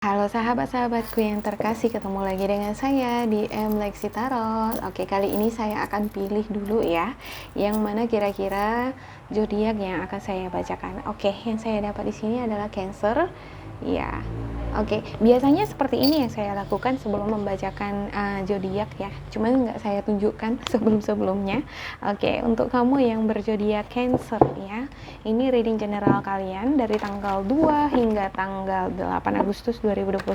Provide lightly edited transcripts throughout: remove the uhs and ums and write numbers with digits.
Halo sahabat-sahabatku yang terkasih, ketemu lagi dengan saya di Lexi Tarot. Oke, kali ini saya akan pilih dulu ya, yang mana kira-kira zodiak yang akan saya bacakan. Oke, yang saya dapat di sini adalah Cancer. Ya, oke. Biasanya seperti ini yang saya lakukan sebelum membacakan zodiak ya. Cuman nggak saya tunjukkan sebelum-sebelumnya. Oke, untuk kamu yang berzodiak Cancer ya, ini reading general kalian dari tanggal 2 hingga tanggal 8 Agustus 2021,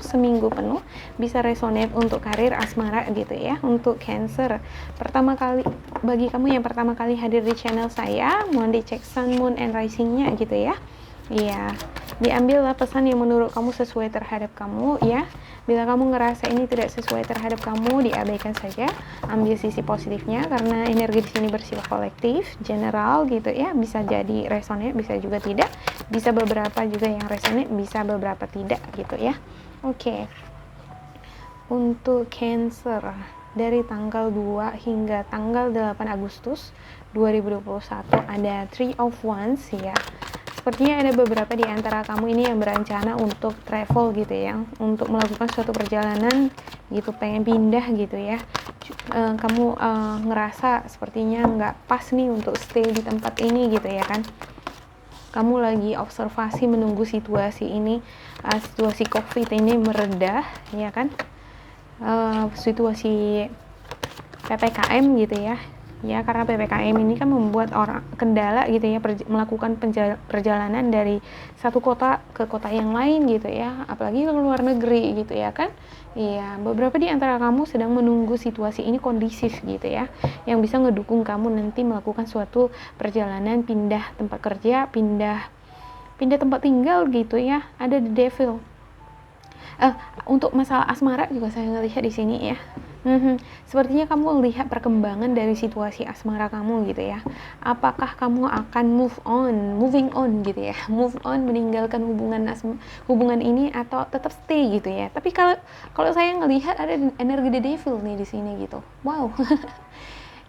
seminggu penuh. Bisa resonate untuk karir, asmara gitu ya. Untuk Cancer, pertama kali bagi kamu yang pertama kali hadir di channel saya, mohon dicek Sun, Moon, and Rising-nya gitu ya. Iya, diambillah pesan yang menurut kamu sesuai terhadap kamu ya. Bila kamu ngerasa ini tidak sesuai terhadap kamu, diabaikan saja. Ambil sisi positifnya karena energi di sini bersifat kolektif, general gitu ya. Bisa jadi resonate, bisa juga tidak. Bisa beberapa juga yang resonate, bisa beberapa tidak gitu ya. Oke. Untuk Cancer dari tanggal 2 hingga tanggal 8 Agustus 2021 ada Three of Wands ya. Sepertinya ada beberapa di antara kamu ini yang berencana untuk travel gitu ya, untuk melakukan suatu perjalanan gitu, pengen pindah gitu ya. Kamu ngerasa sepertinya nggak pas nih untuk stay di tempat ini gitu ya kan. Kamu lagi observasi menunggu situasi ini, situasi COVID ini meredah ya kan. Situasi PPKM gitu ya. Ya, karena PPKM ini kan membuat orang kendala gitu ya, melakukan perjalanan dari satu kota ke kota yang lain gitu ya, apalagi ke luar negeri gitu ya kan. Iya, beberapa di antara kamu sedang menunggu situasi ini kondisif gitu ya, yang bisa ngedukung kamu nanti melakukan suatu perjalanan, pindah tempat kerja, pindah tempat tinggal gitu ya. Ada the devil. Untuk masalah asmara juga saya ngelihat di sini ya. Sepertinya kamu lihat perkembangan dari situasi asmara kamu gitu ya. Apakah kamu akan moving on gitu ya, move on, meninggalkan hubungan ini atau tetap stay gitu ya. Tapi kalau saya ngelihat ada energi the devil nih di sini gitu. Wow.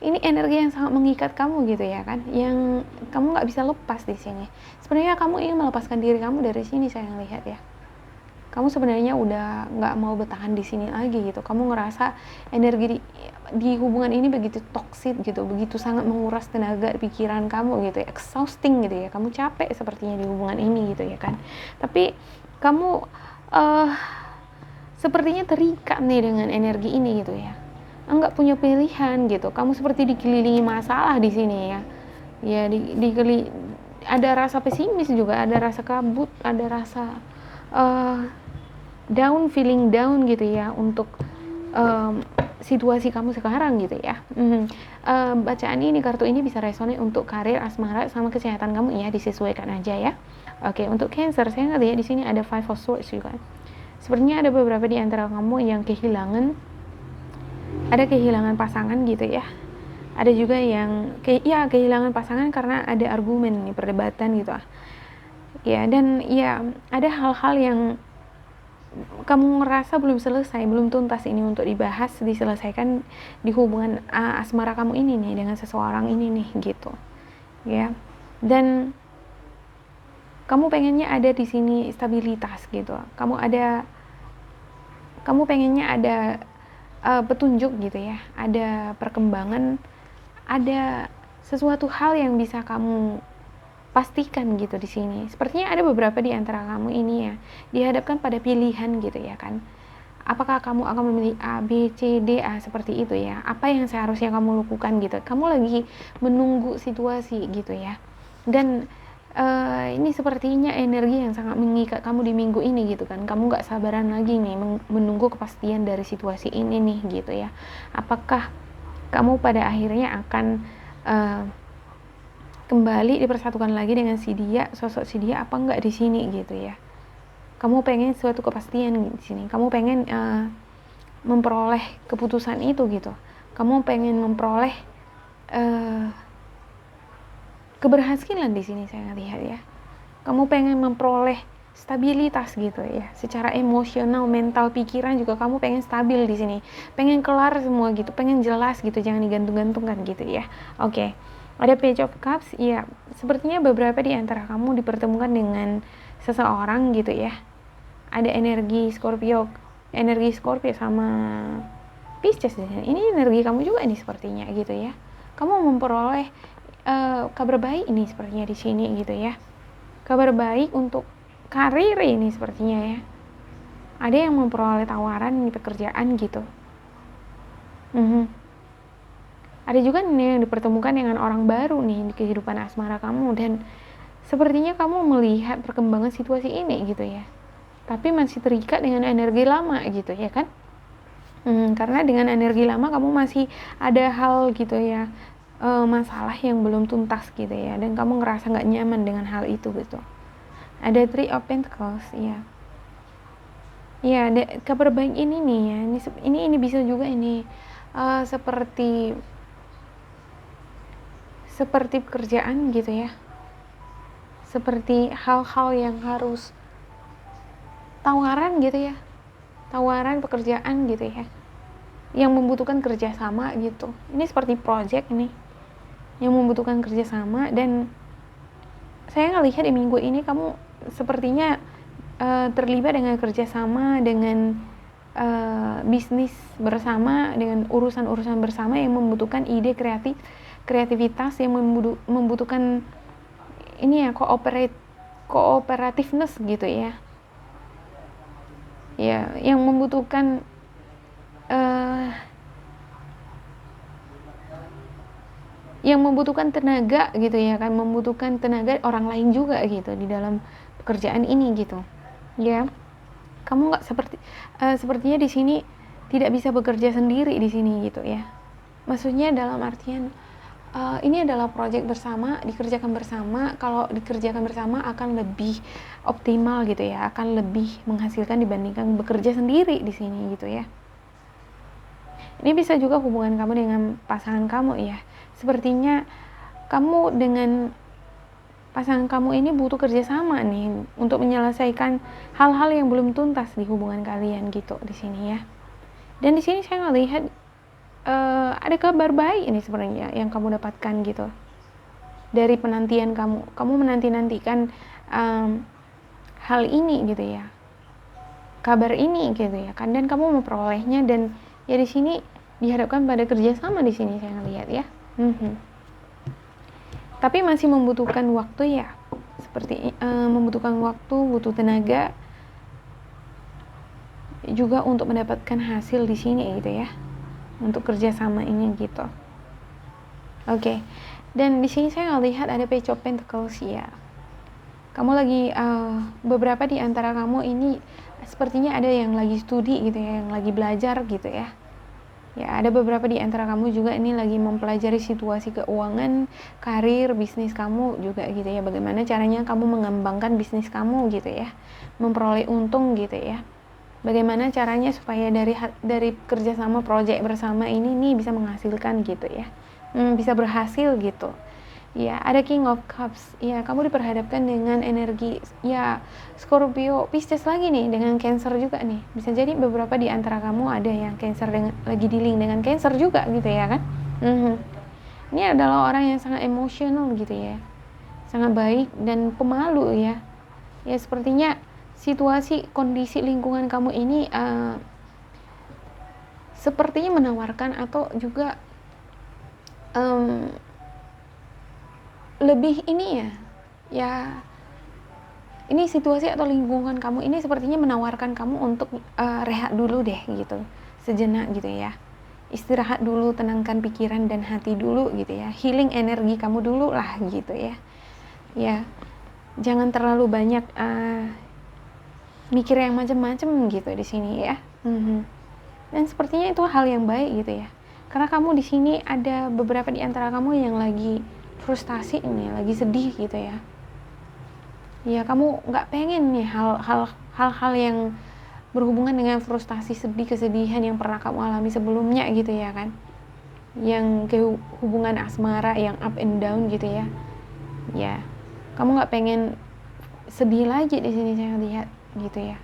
Ini energi yang sangat mengikat kamu gitu ya kan, yang kamu nggak bisa lepas di sini. Sebenarnya kamu ingin melepaskan diri kamu dari sini, saya ngelihat ya. Kamu sebenarnya udah nggak mau bertahan di sini lagi gitu. Kamu ngerasa energi di hubungan ini begitu toksik gitu, begitu sangat menguras tenaga pikiran kamu gitu ya, exhausting gitu ya. Kamu capek sepertinya di hubungan ini gitu ya kan. Tapi kamu sepertinya terikat nih dengan energi ini gitu ya. Nggak punya pilihan gitu. Kamu seperti dikelilingi masalah di sini ya. Ya ada rasa pesimis juga, ada rasa kabut, ada rasa feeling down gitu ya untuk situasi kamu sekarang gitu ya. Bacaan ini, kartu ini bisa resonate untuk karir, asmara, sama kesehatan kamu ya, disesuaikan aja ya. Oke, untuk Cancer saya ngelihat di sini ada Five of Swords juga. Sepertinya ada beberapa di antara kamu yang kehilangan pasangan gitu ya. Ada juga yang kehilangan pasangan karena ada argumen nih, perdebatan gitu ya. Dan ya ada hal-hal yang kamu ngerasa belum selesai, belum tuntas ini untuk dibahas, diselesaikan di hubungan asmara kamu ini nih dengan seseorang ini nih gitu ya. Dan kamu pengennya ada di sini stabilitas gitu, kamu pengennya ada petunjuk gitu ya, ada perkembangan, ada sesuatu hal yang bisa kamu pastikan gitu di sini. Sepertinya ada beberapa di antara kamu ini ya dihadapkan pada pilihan gitu ya kan. Apakah kamu akan memilih A, B, C, D, A seperti itu ya? Apa yang seharusnya kamu lakukan gitu? Kamu lagi menunggu situasi gitu ya. Dan ini sepertinya energi yang sangat mengikat kamu di minggu ini gitu kan. Kamu nggak sabaran lagi nih menunggu kepastian dari situasi ini nih gitu ya. Apakah kamu pada akhirnya akan kembali dipersatukan lagi dengan sosok si dia apa enggak di sini gitu ya. Kamu pengen suatu kepastian di sini. Kamu pengen memperoleh keputusan itu gitu. Kamu pengen memperoleh keberhasilan di sini, saya lihat ya. Kamu pengen memperoleh stabilitas gitu ya. Secara emosional, mental, pikiran juga kamu pengen stabil di sini. Pengen kelar semua gitu, pengen jelas gitu, jangan digantung-gantungkan gitu ya. Oke. Ada Page of Cups, ya sepertinya beberapa di antara kamu dipertemukan dengan seseorang gitu ya. ada energi Scorpio sama Pisces di sini. Ini energi kamu juga ini sepertinya gitu ya. Kamu memperoleh kabar baik ini sepertinya di sini gitu ya. Kabar baik untuk karir ini sepertinya ya. Ada yang memperoleh tawaran di pekerjaan gitu. Ada juga nih yang dipertemukan dengan orang baru nih di kehidupan asmara kamu, dan sepertinya kamu melihat perkembangan situasi ini gitu ya. Tapi masih terikat dengan energi lama gitu ya kan. Karena dengan energi lama kamu masih ada hal gitu ya, masalah yang belum tuntas gitu ya, dan kamu ngerasa nggak nyaman dengan hal itu gitu. Ada Three of Pentacles ya. Ya, ada kabar baik ini nih ya. Ini bisa juga ini seperti pekerjaan gitu ya. Seperti hal-hal yang harus tawaran gitu ya. Tawaran pekerjaan gitu ya. Yang membutuhkan kerjasama gitu. Ini seperti project ini. Yang membutuhkan kerjasama, dan saya ngelihat di minggu ini kamu sepertinya terlibat dengan kerjasama, dengan bisnis bersama, dengan urusan-urusan bersama yang membutuhkan ide kreativitas, yang membutuhkan ini ya, cooperativeness gitu ya. Ya, yang membutuhkan tenaga gitu ya kan, membutuhkan tenaga orang lain juga gitu di dalam pekerjaan ini gitu ya. Kamu nggak sepertinya di sini tidak bisa bekerja sendiri di sini gitu ya. Maksudnya dalam artian ini adalah proyek bersama, dikerjakan bersama. Kalau dikerjakan bersama akan lebih optimal gitu ya, akan lebih menghasilkan dibandingkan bekerja sendiri di sini gitu ya. Ini bisa juga hubungan kamu dengan pasangan kamu ya. Sepertinya kamu dengan pasangan kamu ini butuh kerjasama nih untuk menyelesaikan hal-hal yang belum tuntas di hubungan kalian gitu di sini ya. Dan di sini saya melihat ada kabar baik ini sebenarnya yang kamu dapatkan gitu dari penantian kamu. Kamu menanti-nantikan hal ini gitu ya, kabar ini gitu ya kan, dan kamu memperolehnya, dan ya di sini dihadapkan pada kerjasama di sini saya ngelihat ya. Tapi masih membutuhkan waktu ya, seperti membutuhkan waktu, butuh tenaga juga untuk mendapatkan hasil di sini gitu ya, untuk kerjasama ini gitu. Oke. Dan di sini saya lihat ada Page of Pentacles ya. Kamu lagi beberapa di antara kamu ini sepertinya ada yang lagi studi gitu ya, yang lagi belajar gitu ya. Ya, ada beberapa di antara kamu juga ini lagi mempelajari situasi keuangan, karir, bisnis kamu juga gitu ya. Bagaimana caranya kamu mengembangkan bisnis kamu gitu ya, memperoleh untung gitu ya. Bagaimana caranya supaya dari kerjasama proyek bersama ini nih bisa menghasilkan gitu ya, bisa berhasil gitu. Ya, ada King of Cups. Ya, kamu diperhadapkan dengan energi ya Scorpio, Pisces lagi nih, dengan Cancer juga nih. Bisa jadi beberapa di antara kamu ada yang Cancer lagi dealing dengan Cancer juga gitu ya kan. Ini adalah orang yang sangat emosional gitu ya, sangat baik dan pemalu ya. Ya, sepertinya situasi kondisi lingkungan kamu ini sepertinya menawarkan atau juga lebih ini ya ini situasi atau lingkungan kamu ini sepertinya menawarkan kamu untuk rehat dulu deh gitu, sejenak gitu ya, istirahat dulu, tenangkan pikiran dan hati dulu gitu ya, healing energi kamu dulu lah gitu ya. Ya, jangan terlalu banyak mikir yang macam-macam gitu di sini ya. Dan sepertinya itu hal yang baik gitu ya, karena kamu di sini ada beberapa di antara kamu yang lagi frustasi ini, lagi sedih gitu ya. Ya, kamu nggak pengen nih hal-hal yang berhubungan dengan frustasi, sedih, kesedihan yang pernah kamu alami sebelumnya gitu ya kan, yang ke hubungan asmara yang up and down gitu ya. Ya, kamu nggak pengen sedih lagi di sini saya lihat gitu ya.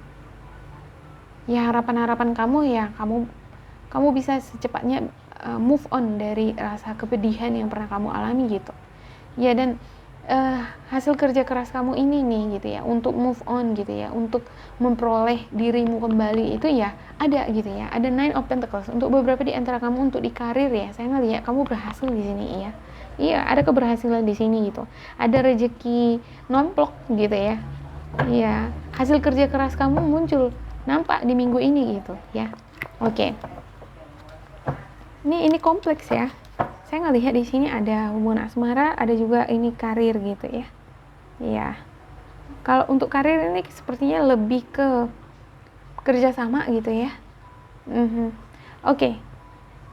Ya, harapan kamu ya kamu bisa secepatnya move on dari rasa kepedihan yang pernah kamu alami gitu ya. Dan hasil kerja keras kamu ini nih gitu ya, untuk move on gitu ya, untuk memperoleh dirimu kembali itu ya ada gitu ya. Ada Nine of Pentacles untuk beberapa di antara kamu. Untuk di karir ya, saya ngelihat kamu berhasil di sini ya. Iya, ada keberhasilan di sini gitu. Ada rezeki nomplok gitu ya. Iya, hasil kerja keras kamu muncul nampak di minggu ini gitu ya. Oke. Ini kompleks ya. Saya ngelihat di sini ada hubungan asmara, ada juga ini karir gitu ya. Iya. Kalau untuk karir ini sepertinya lebih ke kerjasama gitu ya. Oke.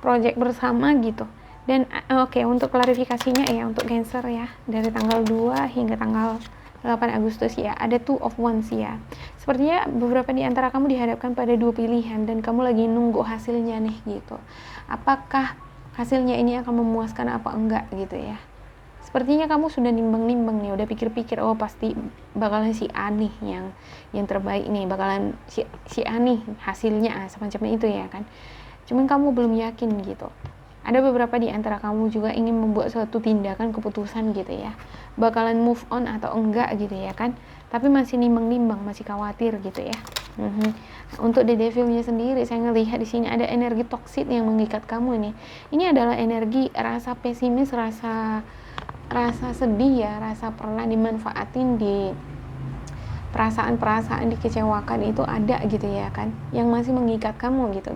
Project bersama gitu. Dan oke, untuk klarifikasinya ya, untuk Cancer ya, dari tanggal 2 hingga tanggal 8 Agustus ya, ada Two of Wands ya. Sepertinya beberapa di antara kamu dihadapkan pada dua pilihan dan kamu lagi nunggu hasilnya nih gitu. Apakah hasilnya ini akan memuaskan apa enggak gitu ya. Sepertinya kamu sudah nimbang-nimbang nih, udah pikir-pikir, oh pasti bakalan si A nih yang terbaik nih, bakalan si A nih hasilnya semacam itu ya kan. Cuman kamu belum yakin gitu. Ada beberapa di antara kamu juga ingin membuat suatu tindakan keputusan gitu ya, bakalan move on atau enggak gitu ya kan, tapi masih nimbang-nimbang, masih khawatir gitu ya. Untuk The Devilnya sendiri, saya ngelihat di sini ada energi toksik yang mengikat kamu nih. Ini adalah energi rasa pesimis, rasa sedih ya, rasa pernah dimanfaatin, di perasaan-perasaan dikecewakan itu ada gitu ya kan, yang masih mengikat kamu gitu.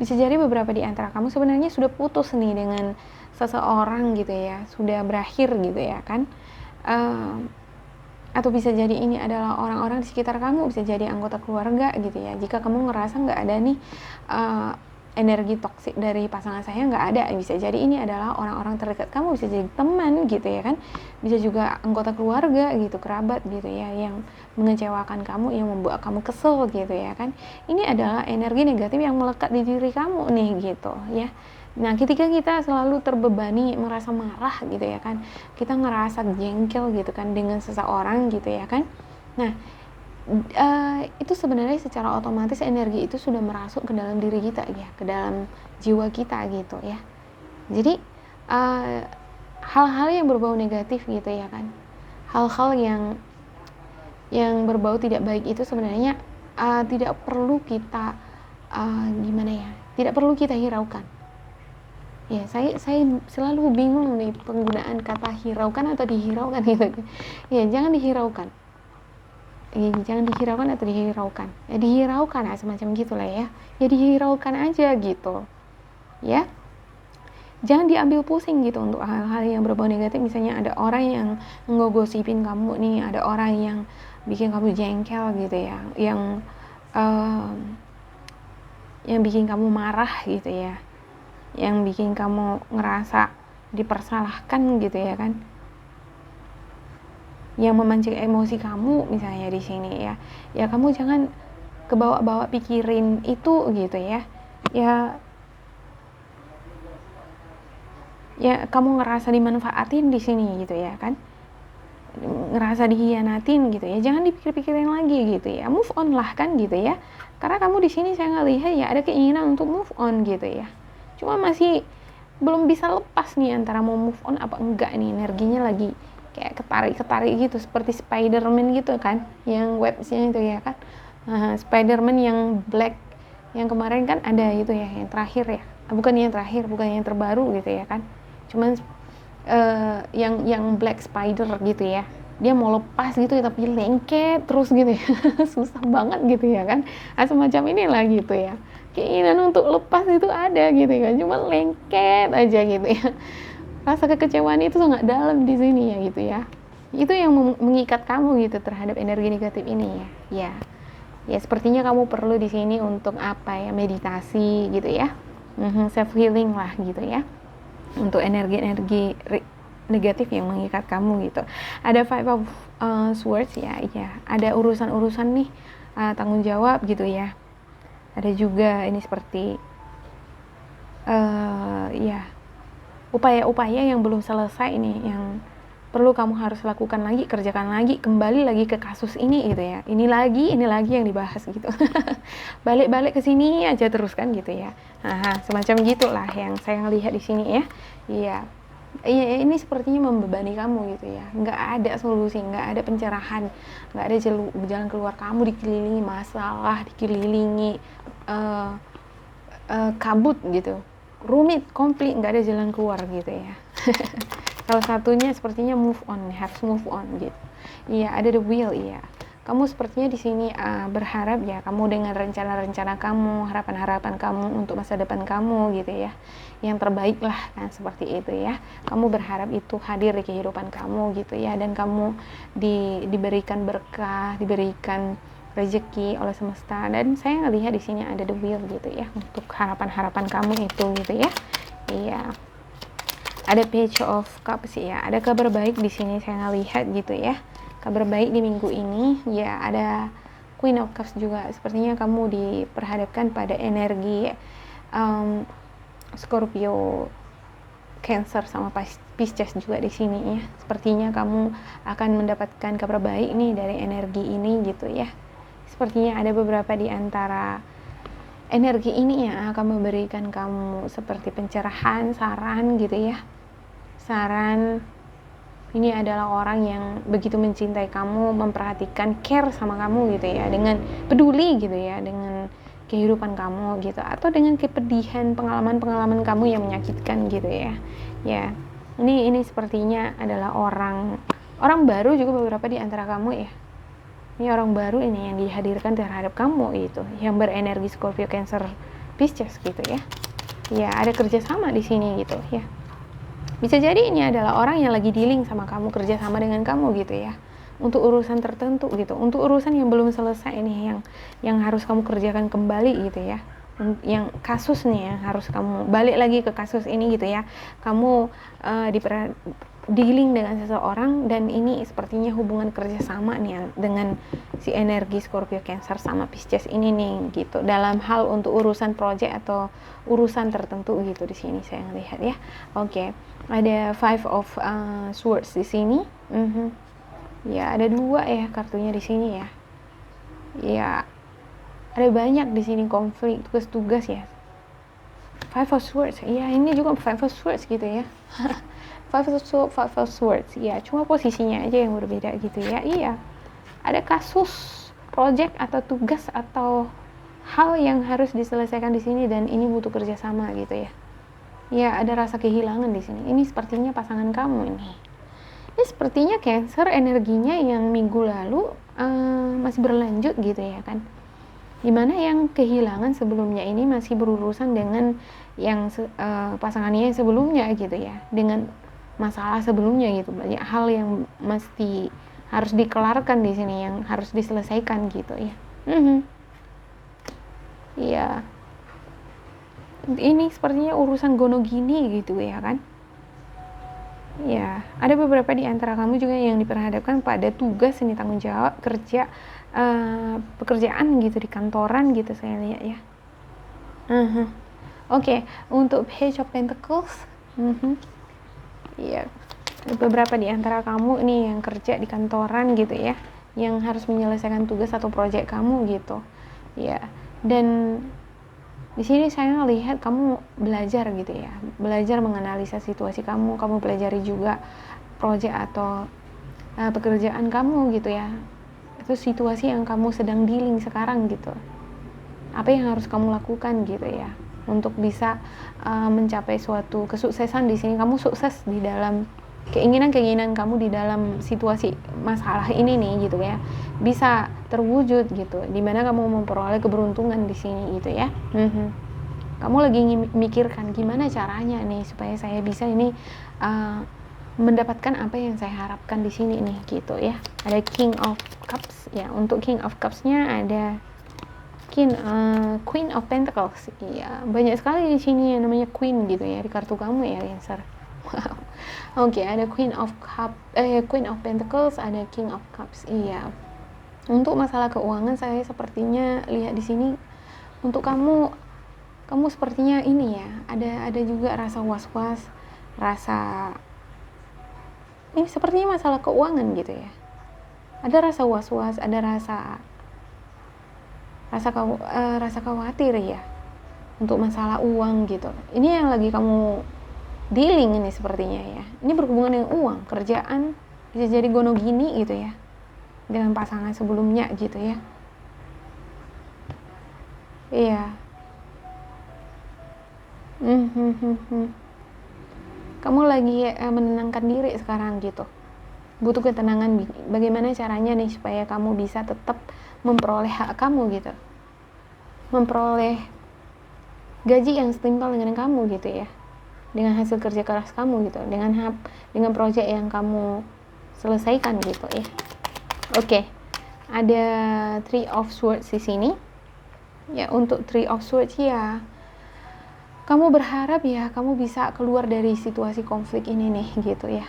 Bisa jadi beberapa di antara kamu sebenarnya sudah putus nih dengan seseorang gitu ya, sudah berakhir gitu ya kan. Atau bisa jadi ini adalah orang-orang di sekitar kamu, bisa jadi anggota keluarga gitu ya. Jika kamu ngerasa nggak ada nih energi toksik dari pasangan saya, nggak ada, bisa jadi ini adalah orang-orang terdekat kamu, bisa jadi teman gitu ya kan, bisa juga anggota keluarga gitu, kerabat gitu ya, yang mengecewakan kamu, yang membuat kamu kesel gitu ya kan. Ini adalah energi negatif yang melekat di diri kamu nih gitu ya. Nah, ketika kita selalu terbebani, merasa marah gitu ya kan, kita ngerasa jengkel gitu kan dengan seseorang gitu ya kan. Nah, itu sebenarnya secara otomatis energi itu sudah merasuk ke dalam diri kita ya, ke dalam jiwa kita gitu ya. Jadi hal-hal yang berbau negatif gitu ya kan, hal-hal yang berbau tidak baik itu sebenarnya tidak perlu kita tidak perlu kita hiraukan ya. Saya selalu bingung nih penggunaan kata hiraukan atau dihiraukan gitu ya. Jangan dihiraukan atau dihiraukan ya, dihiraukan semacam gitulah ya, dihiraukan aja gitu ya. Jangan diambil pusing gitu untuk hal-hal yang berbau negatif. Misalnya ada orang yang ngegosipin kamu nih, ada orang yang bikin kamu jengkel gitu ya, yang bikin kamu marah gitu ya, yang bikin kamu ngerasa dipersalahkan gitu ya kan, yang memancing emosi kamu misalnya di sini ya. Ya kamu jangan kebawa-bawa pikirin itu gitu ya. Ya kamu ngerasa dimanfaatin di sini gitu ya kan, ngerasa dihianatin gitu ya, jangan dipikir-pikirin lagi gitu ya. Move on lah kan gitu ya. Karena kamu di sini saya ngelihat ya ada keinginan untuk move on gitu ya. Cuma masih belum bisa lepas nih antara mau move on apa enggak nih, energinya lagi kayak ketarik gitu, seperti Spider-Man gitu kan, yang websnya itu ya kan. Spider-Man yang black, yang kemarin kan ada itu ya, yang terakhir ya, bukan yang terakhir, bukan yang terbaru gitu ya kan, cuman yang black spider gitu ya, dia mau lepas gitu ya, tapi lengket terus gitu ya. Susah banget gitu ya kan, semacam inilah gitu ya, keinginan untuk lepas itu ada gitu kan, cuma lengket aja gitu ya. Rasa kekecewaan itu sangat dalam di sini ya gitu ya. Itu yang mengikat kamu gitu terhadap energi negatif ini ya. Ya sepertinya kamu perlu di sini untuk apa ya, meditasi gitu ya. Self healing lah gitu ya. Untuk energi-energi negatif yang mengikat kamu gitu. Ada Five of Swords ya. Ada urusan-urusan nih, tanggung jawab gitu ya. Ada juga ini seperti upaya-upaya yang belum selesai nih, yang perlu kamu harus lakukan lagi, kerjakan lagi, kembali lagi ke kasus ini gitu ya. Ini lagi yang dibahas gitu. Balik-balik ke sini aja terus kan gitu ya. Semacam gitulah yang saya lihat di sini ya. Iya. Iya, ini sepertinya membebani kamu gitu ya. Nggak ada solusi, nggak ada pencerahan, nggak ada jalan keluar. Kamu dikelilingi masalah, dikelilingi uh, kabut gitu, rumit, konflik, nggak ada jalan keluar gitu ya. Salah satunya sepertinya move on, harus move on gitu. Iya, ada the will, iya. Kamu sepertinya di sini berharap ya, kamu dengan rencana-rencana kamu, harapan-harapan kamu untuk masa depan kamu gitu ya, yang terbaik lah kan, seperti itu ya. Kamu berharap itu hadir di kehidupan kamu gitu ya, dan kamu diberikan berkah, diberikan rezeki oleh semesta. Dan saya ngelihat di sini ada the will gitu ya, untuk harapan-harapan kamu itu gitu ya. Iya. Ada page of cups ya, ada kabar baik di sini saya ngelihat gitu ya. Kabar baik di minggu ini ya, ada Queen of Cups juga. Sepertinya kamu diperhadapkan pada energi Scorpio, Cancer sama Pisces juga di sini ya. Sepertinya kamu akan mendapatkan kabar baik nih dari energi ini gitu ya. Sepertinya ada beberapa di antara energi ini yang akan memberikan kamu seperti pencerahan, saran gitu ya. Saran, ini adalah orang yang begitu mencintai kamu, memperhatikan, care sama kamu gitu ya, dengan peduli gitu ya, dengan kehidupan kamu gitu, atau dengan kepedihan pengalaman-pengalaman kamu yang menyakitkan gitu ya. Ya, ini sepertinya adalah orang baru juga beberapa di antara kamu ya. Ini orang baru ini yang dihadirkan terhadap kamu gitu, yang berenergi Scorpio, Cancer, Pisces gitu ya. Ya, ada kerjasama di sini gitu ya. Bisa jadi ini adalah orang yang lagi dealing sama kamu, kerja sama dengan kamu gitu ya, untuk urusan tertentu gitu, untuk urusan yang belum selesai ini, yang harus kamu kerjakan kembali gitu ya, yang kasus nih yang harus kamu balik lagi ke kasus ini gitu ya. Kamu dealing dengan seseorang, dan ini sepertinya hubungan kerjasama nih dengan si energi Scorpio, Cancer sama Pisces ini nih gitu, dalam hal untuk urusan project atau urusan tertentu gitu di sini saya ngelihat ya. Oke. Ada Five of Swords di sini. Ya, ada 2 ya kartunya di sini ya. Ya, ada banyak di sini konflik, tugas-tugas ya. Five of Swords. Ya, ini juga Five of Swords gitu ya. Five of Swords. Ya, cuma posisinya aja yang berbeda gitu ya. Iya. Ada kasus, project atau tugas atau hal yang harus diselesaikan di sini, dan ini butuh kerjasama gitu ya. Ya, ada rasa kehilangan di sini. Ini sepertinya pasangan kamu ini. Ini sepertinya Cancer energinya yang minggu lalu masih berlanjut gitu ya kan. Dimana yang kehilangan sebelumnya ini masih berurusan dengan yang pasangannya yang sebelumnya gitu ya, dengan masalah sebelumnya gitu. Banyak hal yang mesti harus dikelarkan di sini, yang harus diselesaikan gitu ya. Iya. Ini sepertinya urusan gono gini gitu ya kan. Ya, ada beberapa di antara kamu juga yang diperhadapkan pada tugas ini, tanggung jawab kerja, pekerjaan gitu di kantoran gitu saya lihat ya. Oke, untuk Page of Pentacles, ya, beberapa di antara kamu ini yang kerja di kantoran gitu ya, yang harus menyelesaikan tugas atau proyek kamu gitu ya. Dan di sini saya lihat kamu belajar gitu ya, belajar menganalisa situasi kamu pelajari juga proyek atau pekerjaan kamu gitu ya, itu situasi yang kamu sedang dealing sekarang gitu, apa yang harus kamu lakukan gitu ya, untuk bisa mencapai suatu kesuksesan. Di sini kamu sukses di dalam keinginan kamu di dalam situasi masalah ini nih gitu ya, bisa terwujud gitu, dimana kamu memperoleh keberuntungan di sini gitu ya. Kamu lagi mikirkan gimana caranya nih supaya saya bisa ini mendapatkan apa yang saya harapkan di sini nih gitu ya. Ada King of Cups ya. Untuk King of Cups-nya ada Queen of Pentacles. Iya, banyak sekali di sini yang namanya Queen gitu ya di kartu kamu ya, Cancer. Wow. Oke, ada Queen of Pentacles, ada King of Cups. Iya. Untuk masalah keuangan saya sepertinya lihat di sini untuk kamu sepertinya ini ya, ada juga rasa was-was, rasa ini sepertinya masalah keuangan gitu ya. Ada rasa was-was, ada rasa khawatir ya untuk masalah uang gitu. Ini yang lagi kamu dealing ini sepertinya ya. Ini berhubungan dengan uang, kerjaan, bisa jadi gono gini gitu ya, dengan pasangan sebelumnya gitu ya. Iya. Kamu lagi menenangkan diri sekarang gitu, butuh ketenangan. Bagaimana caranya nih supaya kamu bisa tetap memperoleh hak kamu gitu, memperoleh gaji yang setimpal dengan kamu gitu ya, dengan hasil kerja keras kamu gitu, dengan proyek yang kamu selesaikan gitu ya. Oke. Ada Three of Swords di sini. Ya, untuk Three of Swords ya, kamu berharap ya kamu bisa keluar dari situasi konflik ini nih gitu ya.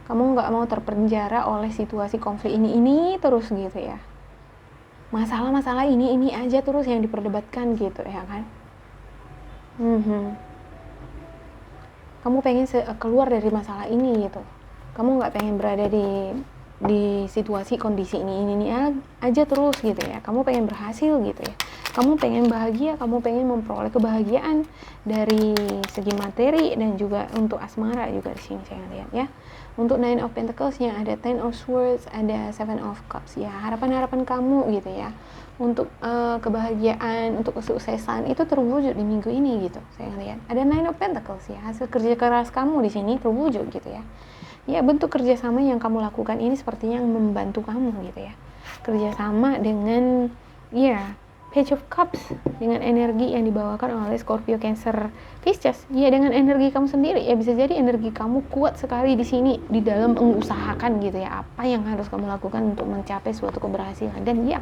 Kamu nggak mau terpenjara oleh situasi konflik ini terus gitu ya. Masalah-masalah ini aja terus yang diperdebatkan gitu ya kan. Kamu pengen keluar dari masalah ini gitu. Kamu nggak pengen berada di situasi kondisi ini aja terus gitu ya. Kamu pengen berhasil gitu ya. Kamu pengen bahagia, kamu pengen memperoleh kebahagiaan dari segi materi dan juga untuk asmara juga di sini saya lihat ya. Untuk Nine of Pentacles-nya ada Ten of Swords, ada Seven of Cups ya. Harapan-harapan kamu gitu ya. Untuk kebahagiaan, untuk kesuksesan itu terwujud di minggu ini gitu. Saya lihat. Ada Nine of Pentacles ya. Hasil kerja keras kamu di sini terwujud gitu ya. Ya, bentuk kerjasama yang kamu lakukan ini sepertinya membantu kamu gitu ya. Kerjasama dengan ya Page of Cups, dengan energi yang dibawakan oleh Scorpio, Cancer, Pisces. Ya, dengan energi kamu sendiri. Ya, bisa jadi energi kamu kuat sekali di sini di dalam mengusahakan gitu ya. Apa yang harus kamu lakukan untuk mencapai suatu keberhasilan. Dan ya,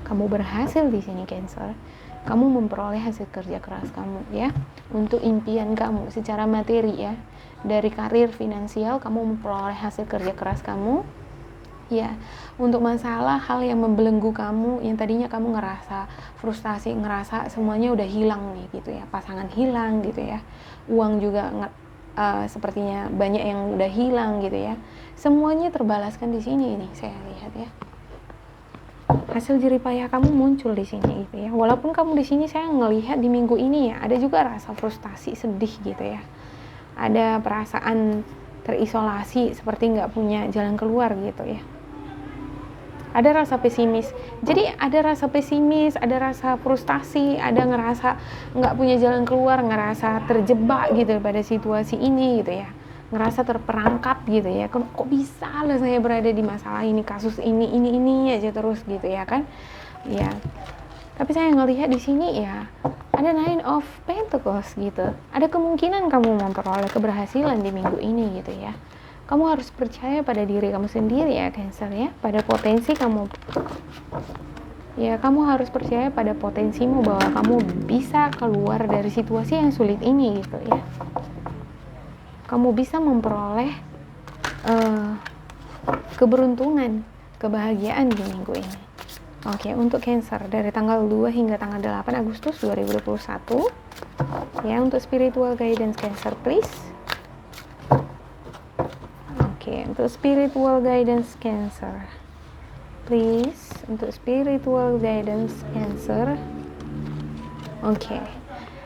kamu berhasil di sini Cancer. Kamu memperoleh hasil kerja keras kamu ya. Untuk impian kamu secara materi ya. Dari karir finansial kamu memperoleh hasil kerja keras kamu. Ya, untuk masalah hal yang membelenggu kamu, yang tadinya kamu ngerasa frustasi, ngerasa semuanya udah hilang nih gitu ya, pasangan hilang gitu ya, uang juga sepertinya banyak yang udah hilang gitu ya, semuanya terbalaskan di sini nih saya lihat ya. Hasil jerih payah kamu muncul di sini gitu ya. Walaupun kamu di sini saya ngelihat di minggu ini ya, ada juga rasa frustasi, sedih gitu ya. Ada perasaan terisolasi, seperti nggak punya jalan keluar gitu ya. Ada rasa pesimis. Jadi ada rasa pesimis, ada rasa frustasi, ada ngerasa nggak punya jalan keluar, ngerasa terjebak gitu pada situasi ini gitu ya. Ngerasa terperangkap gitu ya. Kok bisa lah saya berada di masalah ini, kasus ini aja terus gitu ya kan. Ya. Tapi saya ngelihat di sini ya, ada Nine of Pentacles gitu. Ada kemungkinan kamu memperoleh keberhasilan di minggu ini gitu ya. Kamu harus percaya pada diri kamu sendiri ya Cancer ya, pada potensi kamu. Ya, kamu harus percaya pada potensimu bahwa kamu bisa keluar dari situasi yang sulit ini gitu ya. Kamu bisa memperoleh keberuntungan, kebahagiaan di minggu ini. Oke, untuk Cancer dari tanggal 2 hingga tanggal 8 Agustus 2021. Ya, untuk spiritual guidance Cancer please. Oke, untuk spiritual guidance Cancer please, untuk spiritual guidance Cancer. Oke.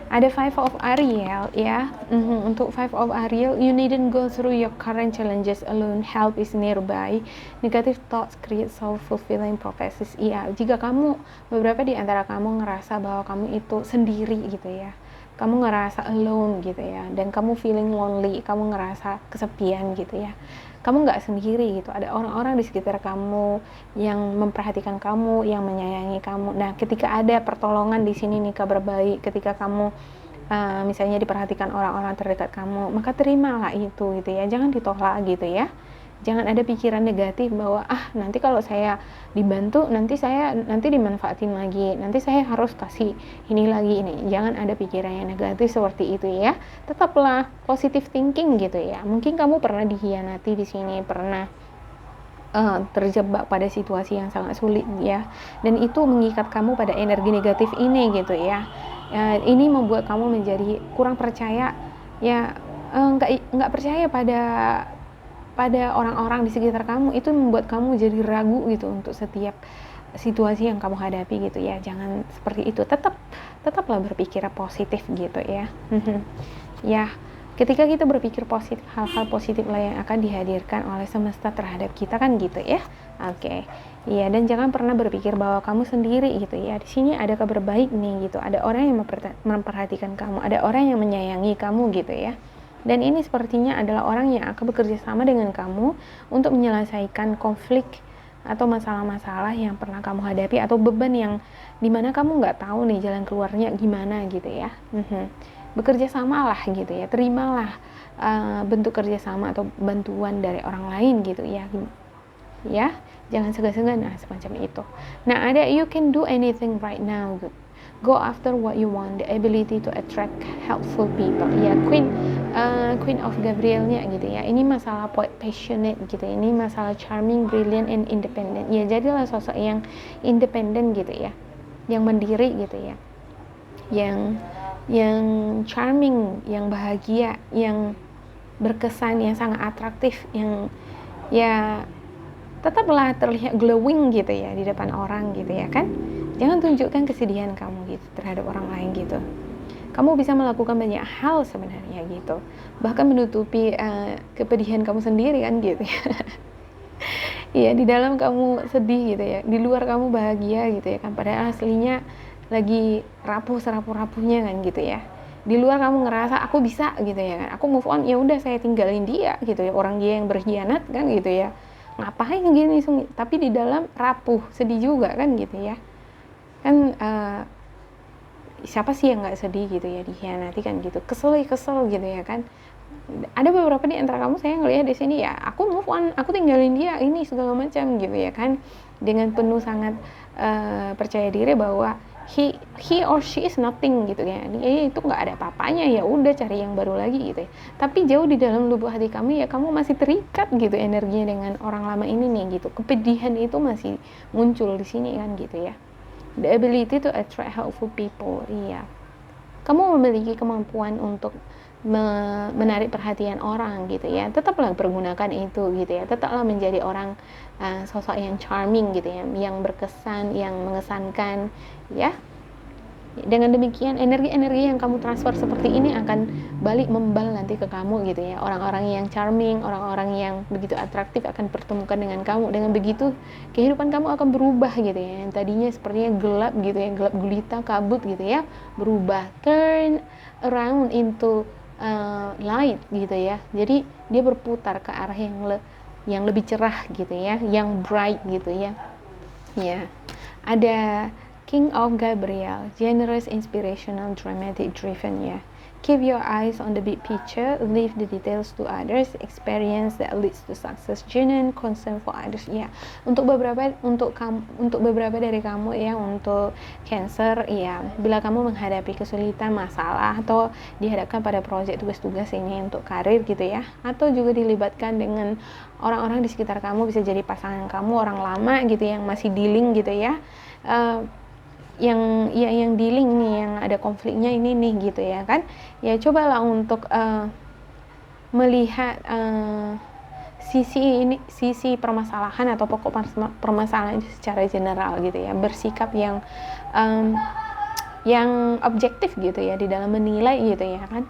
Ada Five of Ariel ya. Untuk Five of Ariel, you needn't go through your current challenges alone. Help is nearby. Negative thoughts create self-fulfilling prophecies. Iya, jika beberapa di antara kamu ngerasa bahwa kamu itu sendiri gitu ya, kamu ngerasa alone gitu ya, dan kamu feeling lonely, kamu ngerasa kesepian gitu ya, kamu nggak sendiri gitu. Ada orang-orang di sekitar kamu yang memperhatikan kamu, yang menyayangi kamu. Nah, ketika ada pertolongan di sini nih, kabar baik, ketika kamu misalnya diperhatikan orang-orang terdekat kamu, maka terimalah itu gitu ya, jangan ditolak gitu ya. Jangan ada pikiran negatif bahwa nanti kalau saya dibantu nanti dimanfaatin lagi, nanti saya harus kasih ini lagi ini. Jangan ada pikiran yang negatif seperti itu ya. Tetaplah positive thinking gitu ya. Mungkin kamu pernah dikhianati di sini, pernah terjebak pada situasi yang sangat sulit ya, dan itu mengikat kamu pada energi negatif ini gitu ya. Ini membuat kamu menjadi kurang percaya ya, nggak percaya pada orang-orang di sekitar kamu. Itu membuat kamu jadi ragu gitu untuk setiap situasi yang kamu hadapi gitu ya. Jangan seperti itu, tetaplah berpikir positif gitu ya. Ya, Ketika kita berpikir positif, hal-hal positif lah yang akan dihadirkan oleh semesta terhadap kita kan gitu ya. Oke. Iya, dan jangan pernah berpikir bahwa kamu sendiri gitu ya. Di sini ada kabar baik nih gitu. Ada orang yang memperhatikan kamu, ada orang yang menyayangi kamu gitu ya. Dan ini sepertinya adalah orang yang akan bekerja sama dengan kamu untuk menyelesaikan konflik atau masalah-masalah yang pernah kamu hadapi, atau beban yang dimana kamu nggak tahu nih jalan keluarnya gimana gitu ya. Bekerja sama lah gitu ya, terimalah bentuk kerjasama atau bantuan dari orang lain gitu ya. Jangan segan-segan, semacam itu. Nah, ada you can do anything right now, good. Go after what you want, the ability to attract helpful people. Ya, Queen of Gabrielnya gitu ya. Ini masalah passionate gitu. Ini masalah charming, brilliant, and independent. Ya, jadilah sosok yang independen gitu ya, yang mandiri gitu ya, yang charming, yang bahagia, yang berkesan, yang sangat atraktif, yang ya tetaplah terlihat glowing gitu ya di depan orang gitu ya kan. Jangan tunjukkan kesedihan kamu gitu terhadap orang lain gitu. Kamu bisa melakukan banyak hal sebenarnya gitu, bahkan menutupi kepedihan kamu sendiri kan gitu ya. Iya, di dalam kamu sedih gitu ya, di luar kamu bahagia gitu ya kan, padahal aslinya lagi rapuh serapuh-rapuhnya kan gitu ya. Di luar kamu ngerasa aku bisa gitu ya kan, aku move on, ya udah saya tinggalin dia gitu ya, orang dia yang berkhianat kan gitu ya, ngapain gini, tapi di dalam rapuh, sedih juga kan gitu ya kan. Siapa sih yang nggak sedih gitu ya dikhianati kan gitu, kesel gitu ya kan. Ada beberapa di antara kamu saya ngelihat di sini ya, aku move on, aku tinggalin dia ini segala macam gitu ya kan, dengan penuh sangat percaya diri bahwa he or she is nothing gitu ya, dia itu nggak ada apa-apanya, ya udah cari yang baru lagi gitu ya. Tapi jauh di dalam lubuk hati kamu ya, kamu masih terikat gitu energinya dengan orang lama ini nih gitu, kepedihan itu masih muncul di sini kan gitu ya. The ability to attract helpful people. Iya, kamu memiliki kemampuan untuk menarik perhatian orang gitu ya. Tetaplah pergunakan itu gitu ya. Tetaplah menjadi orang sosok yang charming gitu ya, yang berkesan, yang mengesankan ya. Dengan demikian energi-energi yang kamu transfer seperti ini akan balik membal nanti ke kamu gitu ya. Orang-orang yang charming, orang-orang yang begitu atraktif akan pertemukan dengan kamu. Dengan begitu kehidupan kamu akan berubah gitu ya. Yang tadinya sepertinya gelap gitu ya, gelap gulita, kabut gitu ya, berubah, turn around into light gitu ya. Jadi dia berputar ke arah yang lebih cerah gitu ya, yang bright gitu ya. Ya, ada King of Gabriel, generous, inspirational, dramatic, driven ya. Keep your eyes on the big picture, leave the details to others, experience that leads to success, genuine concern for others ya. Untuk beberapa dari kamu ya, untuk Cancer ya, bila kamu menghadapi kesulitan, masalah, atau dihadapkan pada proyek tugas-tugas ini untuk karir gitu ya, atau juga dilibatkan dengan orang-orang di sekitar kamu, bisa jadi pasangan kamu, orang lama gitu yang masih dealing gitu ya, yang dealing nih, yang ada konfliknya ini nih gitu ya kan. Ya cobalah untuk melihat sisi permasalahan atau pokok permasalahan itu secara general gitu ya, bersikap yang objektif gitu ya di dalam menilai gitu ya kan.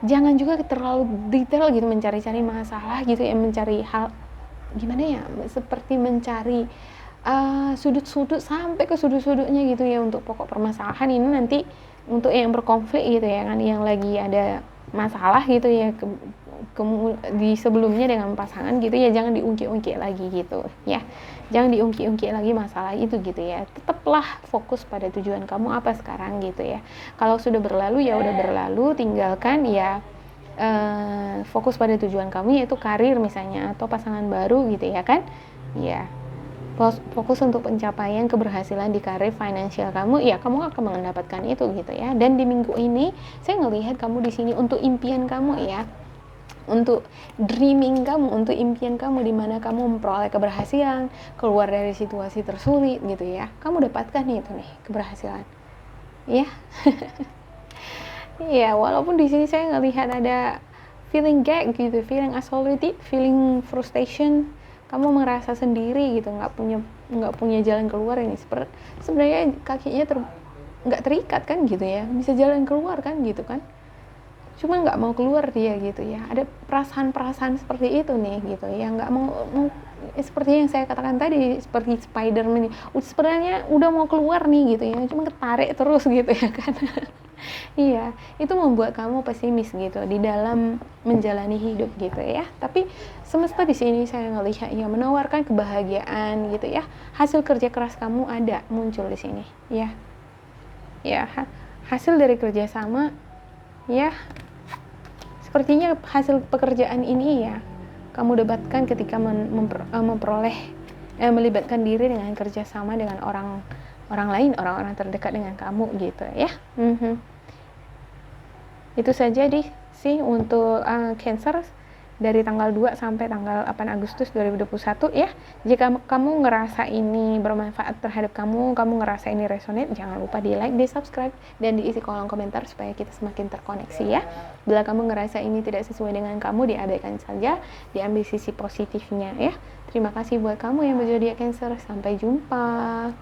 Jangan juga terlalu detail gitu mencari-cari masalah gitu ya, mencari hal gimana ya, seperti mencari sudut-sudut sampai ke sudut-sudutnya gitu ya untuk pokok permasalahan ini. Nanti untuk yang berkonflik gitu ya kan, yang lagi ada masalah gitu ya di sebelumnya dengan pasangan gitu ya, jangan diungkit-ungkit lagi gitu ya, jangan diungkit-ungkit lagi masalah itu gitu ya. Tetaplah fokus pada tujuan kamu apa sekarang gitu ya. Kalau sudah berlalu ya udah berlalu, tinggalkan ya. Fokus pada tujuan kamu, yaitu karir misalnya atau pasangan baru gitu ya kan ya. Fokus untuk pencapaian keberhasilan di karir finansial kamu ya, kamu akan mendapatkan itu gitu ya. Dan di minggu ini saya ngelihat kamu di sini untuk impian kamu ya, untuk dreaming kamu, untuk impian kamu, di mana kamu memperoleh keberhasilan, keluar dari situasi tersulit gitu ya. Kamu dapatkan itu nih keberhasilan ya. Ya, walaupun di sini saya ngelihat ada feeling gag gitu, feeling isolated, feeling frustration, kamu merasa sendiri gitu, nggak punya jalan keluar ini. Sebenarnya kakinya nggak terikat kan gitu ya, bisa jalan keluar kan gitu kan. cuma nggak mau keluar dia gitu ya. Ada perasaan-perasaan seperti itu nih gitu ya, nggak mau seperti yang saya katakan tadi, seperti Spider-Man nih, sebenarnya udah mau keluar nih gitu ya, cuma ketarik terus gitu ya kan. Iya, itu membuat kamu pesimis gitu di dalam menjalani hidup gitu ya. Tapi semesta di sini saya ngelihat ya menawarkan kebahagiaan gitu ya. Hasil kerja keras kamu ada muncul di sini ya. Ya, hasil dari kerjasama ya. Sepertinya hasil pekerjaan ini ya kamu dapatkan ketika melibatkan diri dengan kerjasama dengan orang lain, orang-orang terdekat dengan kamu gitu ya. Itu saja sih untuk Cancer dari tanggal 2 sampai tanggal 8 Agustus 2021 ya. Jika kamu ngerasa ini bermanfaat terhadap kamu ngerasa ini resonate, jangan lupa di like, di subscribe, dan diisi kolom komentar supaya kita semakin terkoneksi ya. Bila kamu ngerasa ini tidak sesuai dengan kamu, diabaikan saja, diambil sisi positifnya ya. Terima kasih buat kamu yang berzodiak Cancer, sampai jumpa.